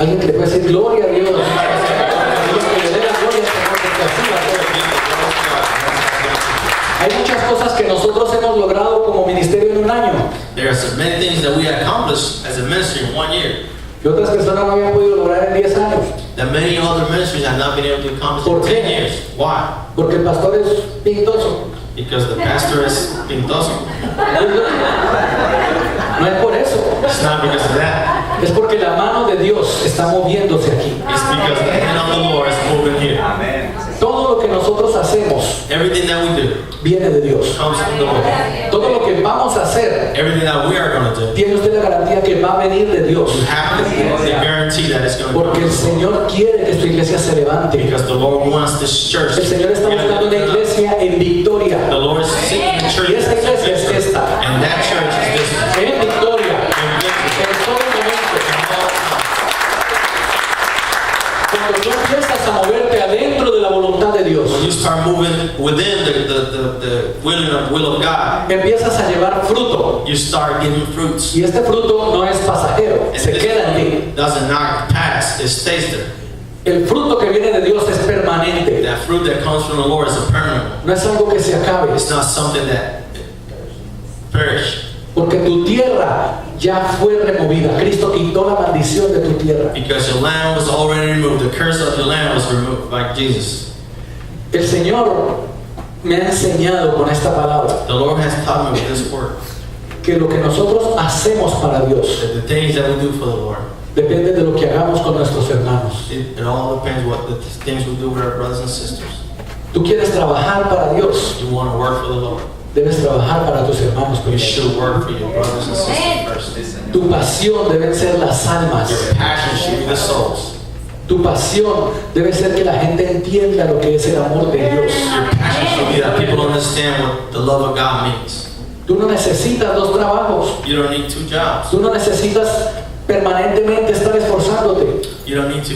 Alguien que le puede decir gloria a Dios. Que le dé la gloria al Señor, porque así va a ser. Hay muchas cosas que nosotros hemos logrado como ministerio en un año. There are so many things that we accomplished as a ministry in 1 year. Y otras personas no habían podido lograr en 10 años. That many other ministries have not been able to accomplish in 10 years. Why? Porque el pastor es pintoso. Because the pastor is pintoso. No es por eso. It's not because of that. Es porque la mano de Dios está moviéndose aquí. It's because the hand of the Lord is moving here. Amen. Todo lo que nosotros hacemos Everything that we do viene de Dios. comes from the Lord. Todo lo que vamos a hacer, Everything that we are going to do, tiene usted la garantía que va a venir de Dios. you have to guarantee that it's going to Porque come el from the Lord. Señor quiere que esta iglesia se levante. Because the Lord wants this church El Señor está buscando una iglesia en victoria. The Lord is seeking a church Y esta iglesia es esta. and that church is this. En victoria. In victory. En todo momento. Cuando tú empiezas a moverte adentro de la voluntad de Dios, When you start moving within the will of God, empiezas a llevar fruto. you start getting fruits. Y este fruto no es pasajero, And se this queda en ti. fruit doesn't not pass, it stays there. El fruto que viene de Dios es permanente. That fruit that comes from the Lord is a permanent. No es algo que se acabe. It's not something that perish. Porque tu tierra ya fue removida. Cristo quitó la maldición de tu tierra. Because your land was already removed. The curse of your land was removed by Jesus. El Señor me ha enseñado con esta palabra The Lord has taught me with this word que lo que nosotros hacemos para Dios that the things that we do for the Lord, depende de lo que hagamos con nuestros hermanos. it all depends what the things we do with our brothers and sisters. Tú quieres trabajar para Dios, You want to work for the Lord. debes trabajar para tus hermanos You primero. should work for your brothers and sisters first. Tu pasión deben ser las almas. Your passion should be the souls. Tu pasión debe ser que la gente entienda lo que es el amor de Dios. Your passion should be that people understand what the love of God means. Tú no necesitas dos trabajos. You don't need 2 jobs. Tú no necesitas permanentemente estar esforzándote. You don't need to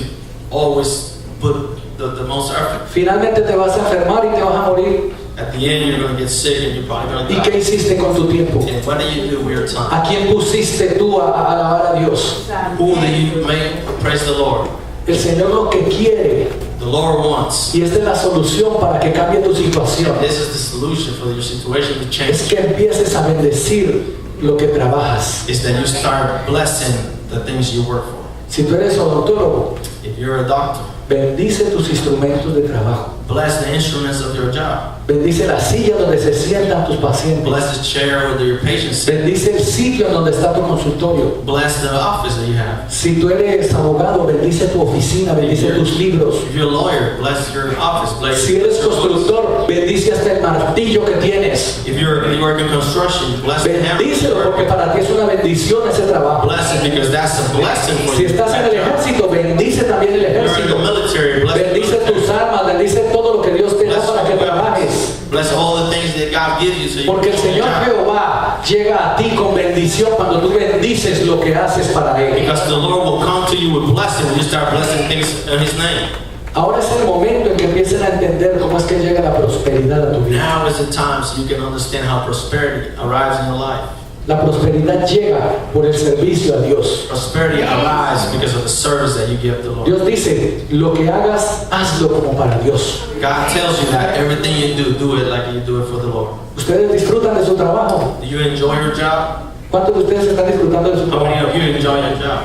always put the most effort. Finalmente te vas a enfermar y te vas a morir. At the end, you're going to get sick and you're probably going ¿Y to qué die. hiciste con tu tiempo? And what do you do with your time? ¿A quién pusiste tú a alabar a Dios? Who do you make praise the Lord? El Señor lo que quiere, The Lord wants. y esta es la solución para que cambie tu situación, This is the solution for your situation to es change. que empieces a bendecir lo que trabajas. Is that you start blessing the things you work for. Si tú eres odontólogo, If you're a doctor, bendice tus instrumentos de trabajo. bless the instruments of your job. Bendice la silla donde se sientan tus pacientes. Bless the chair where your patients sit. Bendice el sitio donde está tu consultorio. Bless the office that you have. Si tú eres abogado, bendice tu oficina, bendice tus libros. If you're a lawyer, bless your office. Bless Si eres constructor, bendice hasta el martillo que tienes. If you work in construction, bless the hammer. Bendícelo porque para ti es una bendición ese trabajo. Bless it because that's a blessing for Si you. estás en el ejército, bendice también el You're in the ejército. military, bless the Bendice military. tus armas, bendice todo lo que Dios te da Bless para que your trabajes. weapons. Bless all the things that God gives you so you Porque el can do your Señor job. Jehová llega a ti con bendición cuando tú bendices lo que haces para Él. Because the Lord will come to you with blessing when you start blessing things in His name. Ahora es el momento en que empiecen a entender cómo es que llega la prosperidad a tu vida. Now is the time so you can understand how prosperity arrives in your life. La prosperidad llega por el servicio a Dios. Prosperity arrives because of the service that you give the Lord. Dios dice, lo que hagas, hazlo como para Dios. God tells you that everything you do it like you do it for the Lord. ¿Ustedes disfrutan de su trabajo? Do you enjoy your job? ¿Cuántos de ustedes están disfrutando de su How many trabajo? of you enjoy your job?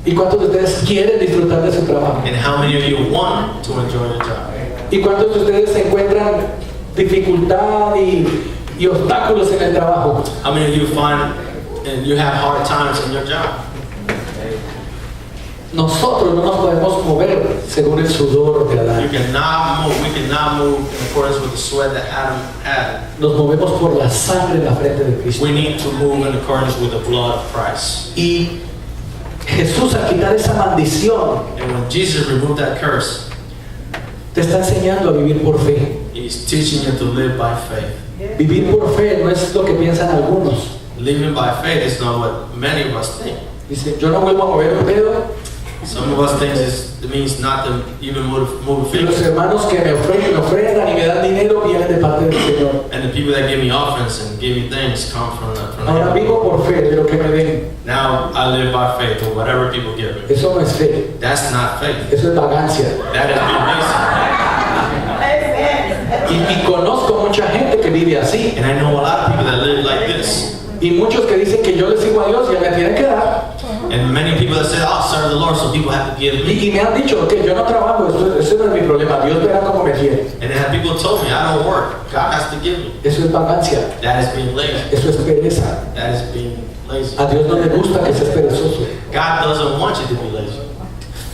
¿Y cuántos de ustedes quieren disfrutar de su trabajo? And how many of you want to enjoy your job? ¿Y cuántos de ustedes encuentran dificultad y obstáculos en el trabajo? How many of you find and you have hard times in your job? Nosotros no nos podemos mover según el sudor de You Adán. cannot move. We cannot move in accordance with the sweat that Adam had. Nos movemos por la sangre en la frente de Cristo. We need to move in accordance with the blood of Christ. Y Jesús, al quitar esa maldición, And when Jesus removed that curse, te está enseñando a vivir por fe. He's teaching you to live by faith. Vivir por fe no es lo que piensan algunos. Living by faith is not what many of us think. Dice, yo no vuelvo a mover un dedo Some of us think it means not to even move a Y los finger. hermanos que me ofrendan y me dan dinero vienen de parte del Señor. And the people that give me offerings and give me things come from the Ahora heaven. vivo por fe de lo que me den. Now I live by faith or whatever people give me. Eso no es fe, That's not faith. eso es vagancia. That is being lazy. Y conozco mucha gente que vive así. And I know a lot of people that live like this. Y muchos que dicen que yo les sigo a Dios y me tienen que dar. And many people that say, I'll serve the Lord, so people have to give me. Y me han dicho que yo no trabajo, eso no es mi problema. Dios verá cómo me quiere. And then people told me, I don't work. God has to give me. Eso es vagancia, That is being lazy. eso es pereza. That is being lazy. A Dios no le gusta que seas perezoso. God doesn't want you to be lazy.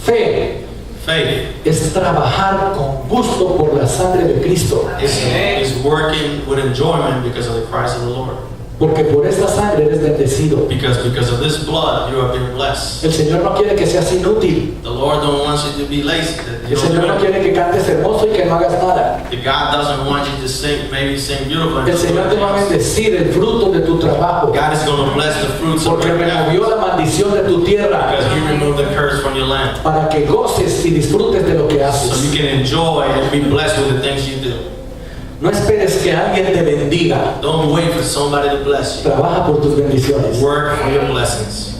Fe Faith es trabajar con gusto por la sangre de Cristo. is working with enjoyment because of the Christ of the Lord. Porque por esta sangre eres bendecido. Because of this blood, you have been blessed. El Señor no quiere que seas inútil. The Lord don't want you to be lazy. That you El don't Señor do no it. quiere que cantes hermoso y que no hagas nada. God doesn't want you to sing, maybe sing beautiful. and El Señor te va a bendecir el fruto de tu trabajo. God is going to bless the fruits of Porque your life. removió la maldición de tu tierra. Because He removed the curse from your land. Para que goces y disfrutes de lo que So haces. you can enjoy and be blessed with the things you do. No esperes que alguien te bendiga. Don't wait for somebody to bless you. Trabaja por tus bendiciones. Work for your blessings.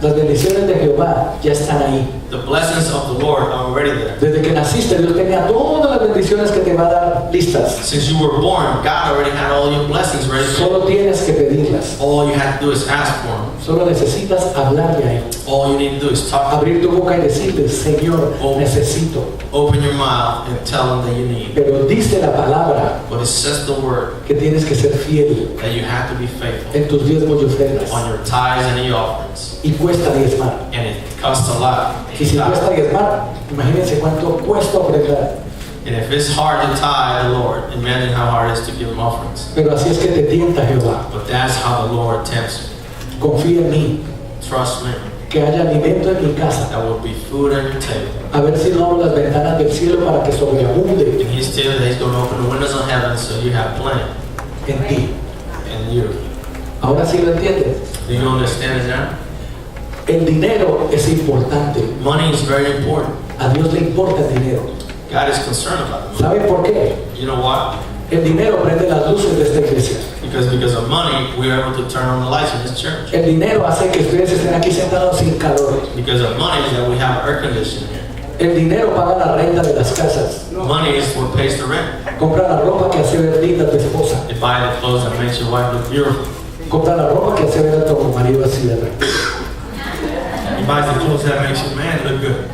Las bendiciones de Jehová ya están ahí. The blessings of the Lord are already there. Desde que naciste, Dios tenía todas las bendiciones que te va a dar listas. Since you were born, God already had all your blessings ready for you. Solo tienes que pedirlas. All you have to do is ask for them. Solo necesitas hablarle a Él. All you need to do is talk. Abrir tu boca y decirle, Señor, necesito. Open your mouth and tell Him that you need. Pero dice la palabra But it says the word que tienes que ser fiel that you have to be faithful en tus diezmos y ofrendas. on your tithes and your offerings. Y cuesta diezmar. And it costs a lot. Y si cuesta diezmar, imagínense cuánto cuesta ofrendar. And if it's hard to tithe the Lord, imagine how hard it is to give Him offerings. Pero así es que te tienta Jehová. But that's how the Lord tempts you. Confía en mí, Trust me, que haya alimento en mi casa. there will be food on your table. A ver si no abro las ventanas del cielo para que sobreabunde And He's telling you that He's going to open the windows of heaven so you have plenty. en ti. And you. Ahora sí lo entiendes. Do you understand it now? El dinero es importante. Money is very important. A Dios le importa el dinero. God is concerned about the ¿Sabe money. por qué? You know what? El dinero prende las luces de esta iglesia. Because of money, we're able to turn on the lights in this church. El dinero hace que ustedes estén aquí sentados sin calor. Because of money is that we have air conditioning here. El dinero paga la renta de las casas. Money is what pays the rent. Compra la ropa que hace ver linda a tu esposa. It buy the clothes that makes your wife look beautiful. Compra la ropa que hace ver a tu marido así de recto. It buys the clothes that makes your man look good.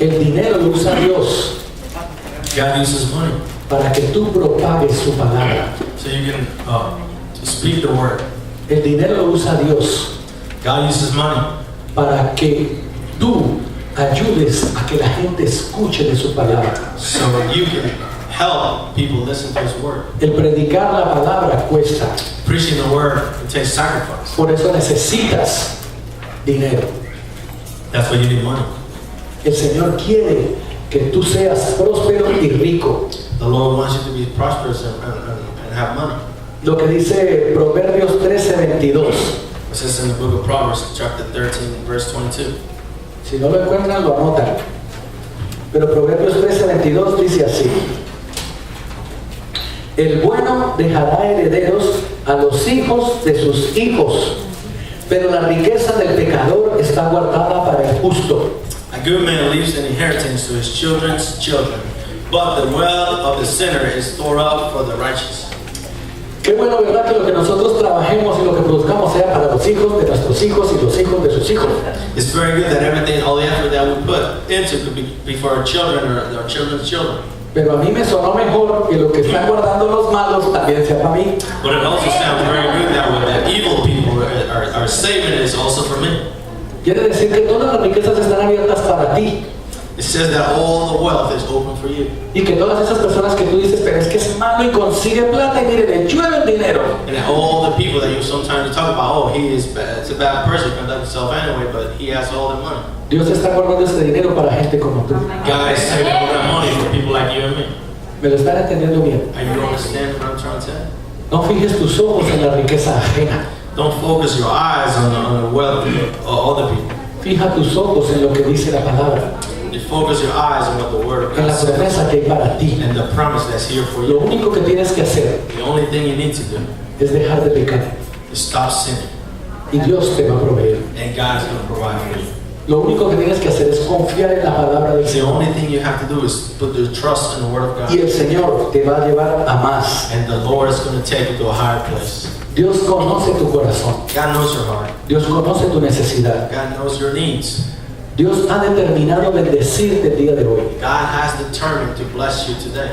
El dinero lo usa Dios God uses money para que tú propagues su palabra. so you can to speak the word. El dinero lo usa Dios God uses money para que tú ayudes a que la gente escuche de su palabra. so you can help people listen to His word. El predicar la palabra cuesta. Preaching the word, it takes sacrifice. Por eso necesitas dinero. That's why you need money. El Señor quiere que tú seas próspero y rico. The Lord wants you to be prosperous and have money. Lo que dice Proverbios 13:22. It says in the book of Proverbs, chapter 13, verse 22. Si no lo encuentran, lo anotan. Pero Proverbios 13:22 dice así: el bueno dejará herederos a los hijos de sus hijos, pero la riqueza del pecador está guardada para el justo. A good man leaves an inheritance to his children's children, but the wealth of the sinner is stored up for the righteous. Qué bueno, ¿verdad? Que lo que nosotros trabajemos y lo que produzcamos sea para los hijos de nuestros hijos y los hijos de sus hijos. It's very good that everything, all the effort that we put into could be for our children or our children's children. Pero a mí me sonó mejor que lo que están guardando los malos también sea para mí. But it also sounds very good that what the evil people are saving is also for me. Quiere decir que todas las riquezas están abiertas para ti. It says that all the wealth is open for you. Y que todas esas personas que tú dices, pero es que es malo y consigue plata y mire, le llueve el dinero. And all the people that you sometimes talk about, oh, he is bad. It's a bad person, conduct himself anyway, but he has all the money. Dios está guardando este dinero para gente como tú. God is saving all that money for people like you and me. ¿Me lo están entendiendo bien? Are you understanding what I'm trying to tell you? No fijes tus ojos en la riqueza ajena. Don't focus your eyes on the wealth of other people. Fija tus ojos en lo que dice la palabra, You focus your eyes on what the Word of en la God says promesa que hay para ti. and the promise that's here for Lo you. único que tienes que hacer The only thing you need to do es dejar de pecar is stop sinning, y Dios te va a proveer. and God is going to provide for you. Lo único que tienes que hacer es confiar en la palabra del The Señor only thing you have to do is put your trust in the Word of y God, el Señor te va a llevar a más. and the Lord is going to take you to a higher place. Dios conoce tu corazón, God knows your heart. Dios conoce tu necesidad. God knows your needs. Dios ha determinado bendecirte el día de hoy. God has determined to bless you today.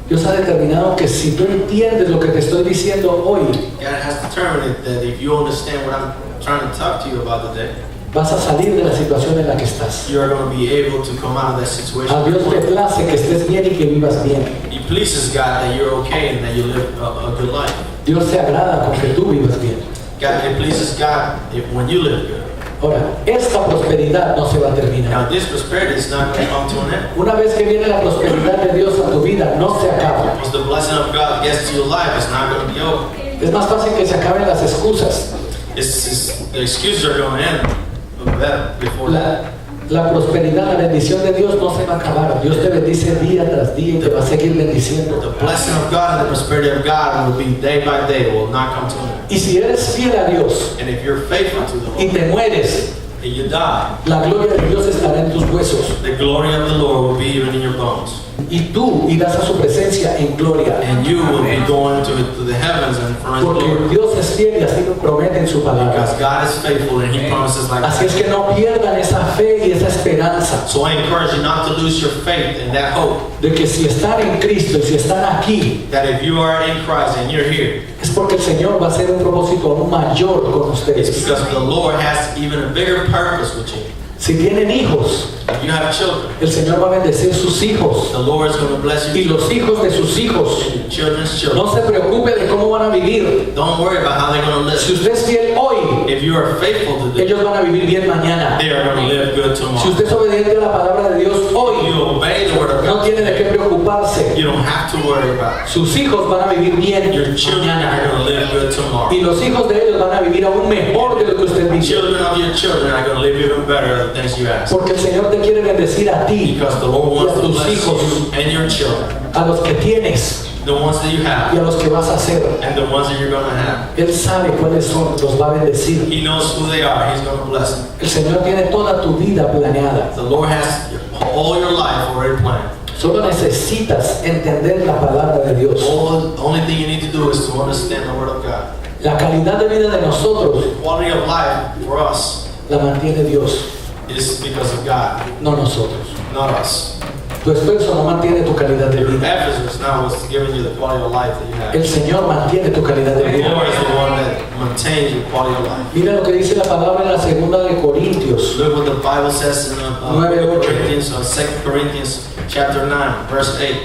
Dios ha determinado que si tú entiendes lo que te estoy diciendo hoy, God has determined that if you understand what I'm trying to talk to you about today, vas a salir de la situación en la que estás. you are going to be able to come out of that situation. A Dios le place que estés bien y que vivas bien. It pleases God that you're okay and that you live a good life. Dios se agrada con que tú vivas bien. God, it pleases God when you live good. Ahora, esta prosperidad no se va a terminar. Now, this prosperity is not going to come to an end. Una vez que viene la prosperidad de Dios a tu vida, no se acaba. Once the blessing of God gets to your life, it's not going to be over. Es más fácil que se acaben las excusas. The excuses are going to end before that. La prosperidad, la bendición de Dios no se va a acabar. Dios te bendice día tras día y te va a seguir bendiciendo. The blessing of God and the prosperity of God will be day by day, will not come to an end. Y si eres fiel a Dios And if you're faithful to the y Lord te mueres, and you die, la gloria de Dios estará en tus huesos. the glory of the Lord will be even in your bones. Y tú irás a su presencia en gloria. And you will be going to the heavens and for His Porque glory. Dios es fiel y así lo promete en su palabra. Because God is faithful and He promises like Así es that. que no pierdan esa fe y esa esperanza So I encourage you not to lose your faith and that hope de que si están en Cristo y si están aquí, that if you are in Christ and you're here, es porque el Señor va a hacer un propósito aún mayor con it's ustedes. because the Lord has even a bigger purpose with you. Si tienen hijos, If you have children, el Señor va a bendecir sus hijos the Lord is going to bless y you. los hijos de sus hijos. Your children's children. No se preocupe de cómo van a vivir. Don't worry about how they're going to Si live. usted es fiel hoy, If you are faithful to them, ellos van a vivir bien mañana. they are going to live good Si tomorrow. usted es obediente a la palabra de Dios hoy, You obey the word of no God. tiene de qué preocuparse. You don't have to worry about it. Sus hijos van a vivir bien Your children are mañana. going to live good tomorrow. Y los hijos de ellos van a vivir aún mejor de lo que usted vivió. Children of your children are going to live even better than things you ask. Porque el Señor te quiere bendecir a ti, Because the Lord wants to tus bless hijos. you and your children, a los que tienes the ones that you y have a los que vas a hacer. and the ones that you're going to have. Él sabe cuáles son, los va a bendecir. He knows who they are. He's going to bless them. El Señor tiene toda tu vida planeada. The Lord has all your life already planned. Solo necesitas entender la palabra de Dios. The only thing you need to do is to understand the Word of God. La calidad de vida de nosotros The quality of life for us la mantiene Dios, is because of God, no nosotros. not us. Tu esfuerzo no mantiene tu calidad de Your vida. efforts is not what's giving you the quality of life that you have. El Señor mantiene tu calidad de The vida. Lord is the one that maintains your quality of life. Mira lo que dice la palabra en la segunda de Corintios. Look what the Bible says in Corinthians, 2 Corinthians chapter 9, verse 8.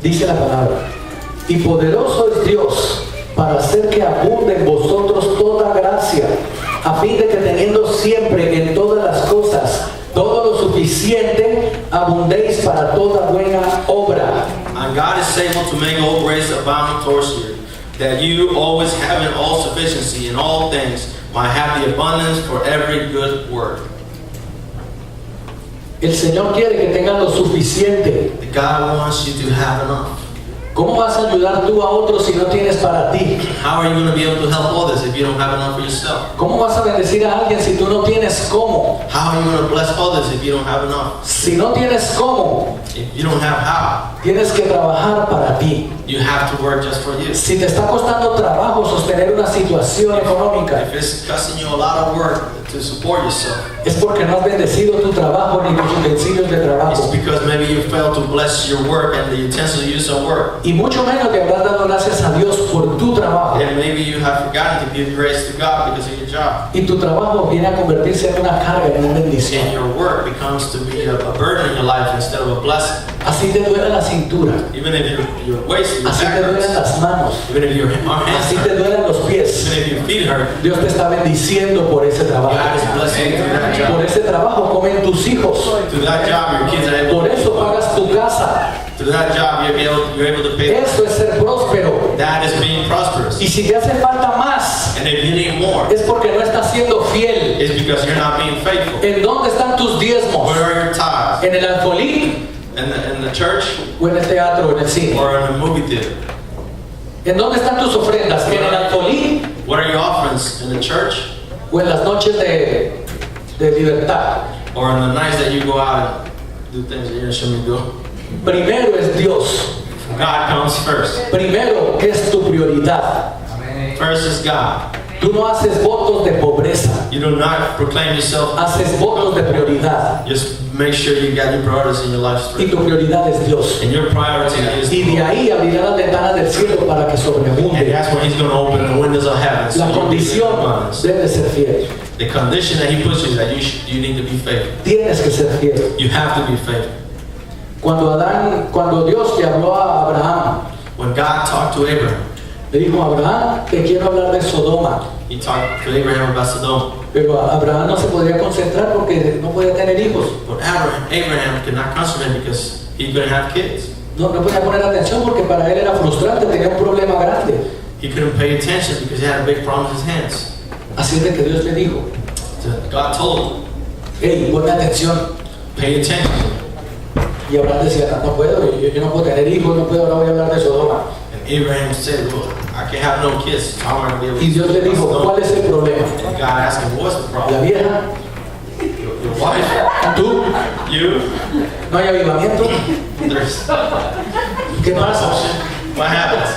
Dice la palabra: y poderoso es Dios para hacer que abunde en vosotros toda gracia, a fin de que teniendo siempre en todas las cosas todo lo suficiente, abundéis para toda buena obra. And God is able to make all grace abound towards you, that you always having all sufficiency in all things might have the abundance for every good work. El Señor quiere que tengas lo suficiente. God wants you to have enough. ¿Cómo vas a ayudar tú a otros si no tienes para ti? How are you going to be able to help others if you don't have enough for yourself? ¿Cómo vas a bendecir a alguien si tú no tienes cómo? How are you going to bless others if you don't have enough? Si no tienes cómo, If you don't have how, tienes que trabajar para ti. you have to work just for you. Si te está costando trabajo sostener una situación económica, If it's costing you a lot of work to support yourself, es porque no has bendecido tu trabajo ni tus utensilios de it's trabajo. because maybe you failed to bless your work and the utensils you use at work. Y mucho menos te habrás dado gracias a Dios por tu trabajo. And maybe you have forgotten to give grace to God because of your job. Y tu trabajo viene a convertirse en una carga, en una And bendición. your work becomes to be a burden in your life instead of a blessing. Así te duele la cintura, Even if your waist, your así back te duelen hurts, las manos, even if your hands así te hurt, duelen los pies. even if your feet hurt, Dios te está bendiciendo por ese trabajo. God is blessing you through that job. Por ese trabajo comen tus hijos. Through that job, your kids are able Por to eso pagas tu casa. Through that job, you're able to pay. Eso es ser próspero. That is being prosperous. Y si te hace falta más, And if you need more, es porque no estás siendo fiel. it's because you're not being faithful. ¿En dónde están tus diezmos? Where are your tithes? ¿En el alfolí In the church o en el teatro o en el cine? or in the movie theater? ¿En dónde están tus ofrendas? ¿En el alfolí What are your offerings? In the church o en las noches de libertad? or in the nights that you go out and do things that you shouldn't do? Primero es Dios. God comes first. Primero es tu prioridad. First is God. Tú no haces votos de pobreza, You do not proclaim yourself. haces votos de prioridad. Just make sure you got your priorities in your life Y straight. tu prioridad es Dios. And your priority is Y de ahí abrirá las ventanas del cielo para que and sobreabunde. that's when He's going to open the windows of heaven. So La you can be in condición abundance. debe ser fiel. The condition that He puts you is that you need to be faithful. Tienes que ser fiel. You have to be faithful. Cuando Dios le habló a Abraham, When God talked to Abraham, le dijo: Abraham, te quiero hablar de Sodoma. He talked to Abraham about Sodom. Pero Abraham no se podía concentrar porque no podía tener hijos. But Abraham could not concentrate because he couldn't have kids. No podía poner atención porque para él era frustrante, tenía un problema grande. He couldn't pay attention because he had a big problem with his hands. Así es de que Dios le dijo: So God told him, hey, ponme atención. pay attention. Y Abraham decía: no puedo, yo no puedo tener hijos, no puedo, ahora voy a hablar de Sodoma. And Abraham said, well, I can't have no kids. So how am I going to be able to Y Dios le dijo: Sodom? ¿cuál es el problema? And God asked him, what's the La problem? vieja, Your wife? tú, You? no hay avivamiento. There's ¿Qué pasa? what happens?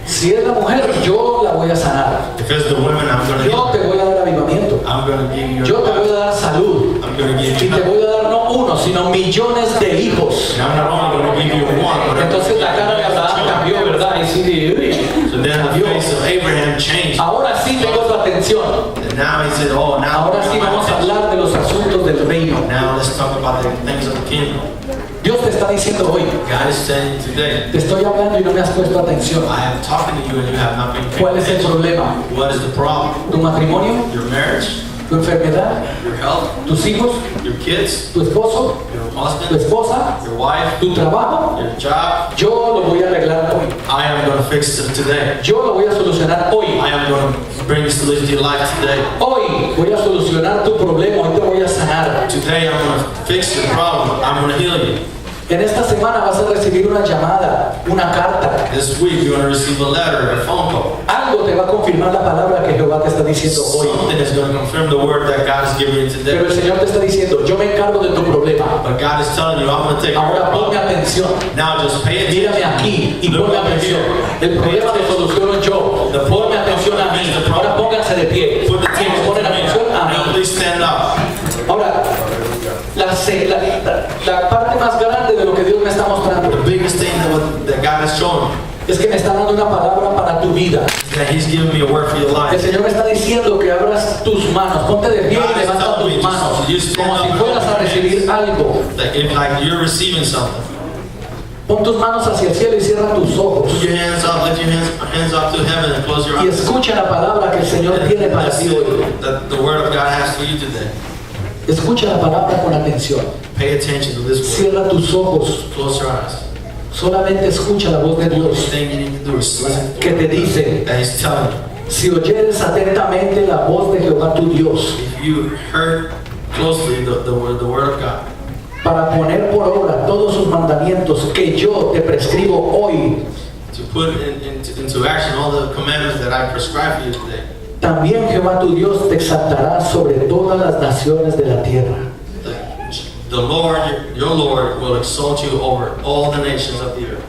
Si es la mujer, yo la voy a sanar. If it's the women, I'm going to Yo te give voy a dar avivamiento. I'm going to give you Yo te voy a dar salud. I'm going to give Y you te voy a dar no uno, sino millones de hijos. And I'm not only going to give you one, but Entonces la cara de Abraham cambió, ¿verdad? Y sí, So then the face of Abraham changed. ahora sí tengo tu atención. And now he said, oh, now Ahora sí vamos a hablar de los asuntos del reino. Now let's talk about the things of the kingdom. Dios te está diciendo hoy: God is saying today, te estoy hablando y no me has puesto atención. I am talking to you and you have not been paying ¿Cuál es el attention. problema? What is the problem? ¿Tu matrimonio? Your marriage, ¿Tu enfermedad? your health, ¿Tus hijos? your kids, ¿Tu esposo? your ¿Tu husband, esposa? your wife, ¿Tu trabajo? your job. Yo lo voy a arreglar hoy. I am going to fix it today. Yo lo voy a solucionar hoy. I am going to bring a solution to your life today. Hoy voy a solucionar tu problema. Hoy te voy a sanar. Today I'm going to fix your problem. I'm going to heal you. En esta semana vas a recibir una llamada, una carta. This week you're going to receive a letter, a phone call. Algo te va a confirmar la palabra que Jehová te está diciendo hoy. Something is going to confirm the word that God is giving you Pero el today. Señor te está diciendo: yo me encargo de tu problema. But God is telling you, I'm going to take care of Ahora the ponme problem. atención. Now just pay Mírame attention. aquí y Look ponme over atención. here. El problema lo soluciono yo. Ponme atención a mí. Ahora pónganse de pie. Put the Y things me ponen atención a Now mí. please stand up. Ahora, la parte más grande de lo que Dios me está mostrando The biggest thing that God has shown es que me está dando una palabra para tu vida. is that He's giving me a word for your El life. Señor me está diciendo que abras tus manos. Ponte de pie y levanta tus manos como si fueras a recibir algo. That if like you're receiving something, Pon tus manos hacia el cielo y cierra tus ojos. put your hands up, lift your hands up to heaven and close your Y eyes. escucha la palabra que el Señor tiene para That's ti hoy. that the word of God has for you today. Escucha la palabra con atención. Pay attention to this word. Cierra tus ojos. Close your eyes. Solamente escucha la voz de The Dios thing you need to do is listen que te dice: that He's telling you. si oyeres atentamente la voz de Jehová tu Dios, If you heard closely the word of God, para poner por obra todos sus mandamientos que yo te prescribo hoy, to put into action all the commandments that I prescribe for you today, también Jehová tu Dios te exaltará sobre todas las naciones de la tierra. the Lord, your Lord, will exalt you over all the nations of the earth.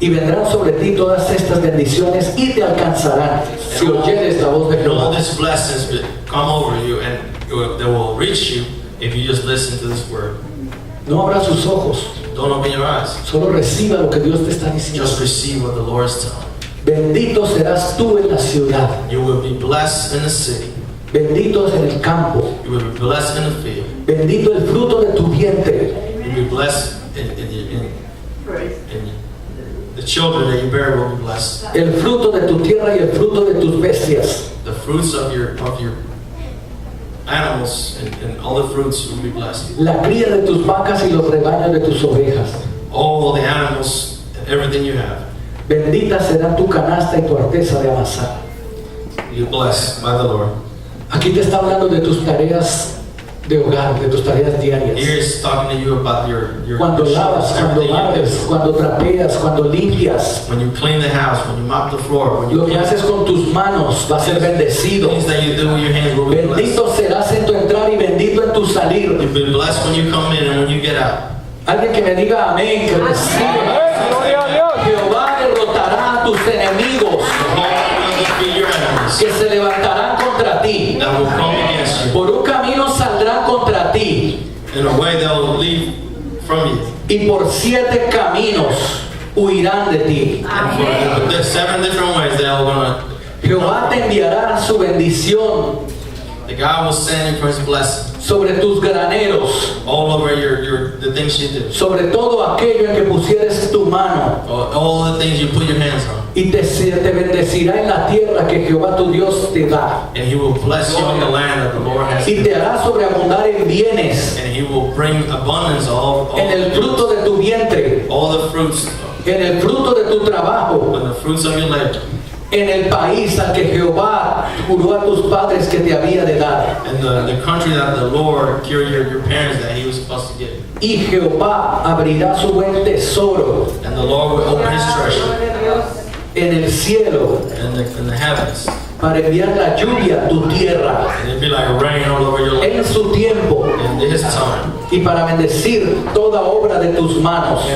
Y vendrán sobre ti todas estas bendiciones y te alcanzarán si oyeres la voz de And all Jehová. these blessings will come over you, and they will reach you if you just listen to this word. No abra sus ojos, Don't open your eyes. solo reciba lo que Dios te está diciendo. Just receive what the Lord is telling Bendito serás tú en la ciudad, you. You will be blessed in the city. benditos en el campo, You will be blessed in the field. bendito el fruto de tu vientre, You will be blessed in the children that you bear will be blessed. el fruto de tu tierra y el fruto de tus bestias, The fruits of your animals and all the fruits will be blessed. La cría de tus vacas y los rebaños de tus ovejas. All the animals and everything you have. Bendita será tu canasta y tu arteza de amasar. You're blessed by the Lord. Aquí te está hablando de tus tareas de hogar, de tus tareas diarias. Here is talking to you about your Cuando lavas, cuando everything you barres, do. cuando trapeas, cuando limpias. When you clean the house, when you mop the floor, when you Lo que haces con tus manos va a ser bendecido. things that you do with your hands will be blessed. Bendito serás en tu entrar y bendito en tu salir. You'll be blessed when you come in and when you get out. Alguien que me diga amén, que reciba. Jehová derrotará a tus enemigos He will defeat your enemies que se levantarán contra ti. that will come against you. Por un camino saldrán contra ti In a way that will leave from you. y por 7 caminos huirán de ti. And for there's 7 different ways that are gonna. Jehová te enviará su bendición The God will send you for His blessing sobre tus graneros, all over the things you do, sobre todo aquello en que pusieres tu mano, all the things you put your hands on, y te bendecirá en la tierra que Jehová tu Dios te da, and He will bless you in the land that the Lord has. y te hará sobreabundar en bienes, And He will bring abundance all en el fruto de tu vientre, all the fruits en el fruto de tu trabajo, and the fruits of your labor, en el país al que Jehová juró a tus padres que te había de dar. and the country that the Lord cured your parents that He was supposed to give. Y Jehová abrirá su buen tesoro And the Lord will open His treasure en el cielo in the heavens, para enviar la lluvia a tu tierra and it'll be like rain all over your land en su tiempo in His time. y para bendecir toda obra de tus manos.